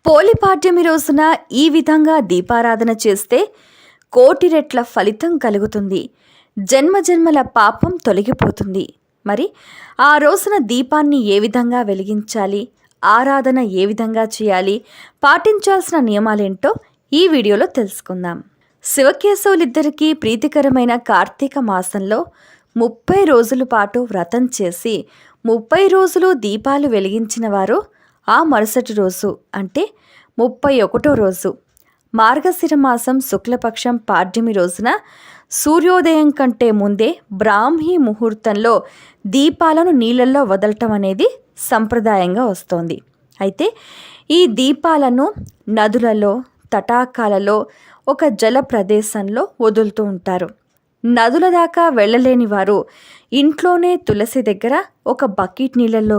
పోలిపాడ్యమి రోజున ఈ విధంగా దీపారాధన చేస్తే కోటి రెట్ల ఫలితం కలుగుతుంది. జన్మజన్మల పాపం తొలగిపోతుంది. మరి ఆ రోజున దీపాన్ని ఏ విధంగా వెలిగించాలి, ఆరాధన ఏ విధంగా చేయాలి, పాటించాల్సిన నియమాలేంటో ఈ వీడియోలో తెలుసుకుందాం. శివకేశవులిద్దరికీ ప్రీతికరమైన కార్తీక మాసంలో 30 రోజుల పాటు వ్రతం చేసి 30 రోజులు దీపాలు వెలిగించిన వారు ఆ మరుసటి రోజు అంటే 31వ రోజు మార్గశిర మాసం శుక్లపక్షం పాడ్యమి రోజున సూర్యోదయం కంటే ముందే బ్రాహ్మీ ముహూర్తంలో దీపాలను నీళ్ళల్లో వదలటం అనేది సంప్రదాయంగా వస్తోంది. అయితే ఈ దీపాలను నదులలో, తటాకాలలో, ఒక జల ప్రదేశంలో వదులుతూ ఉంటారు. నదుల దాకా వెళ్ళలేని వారు ఇంట్లోనే తులసి దగ్గర ఒక బకెట్ నీళ్ళల్లో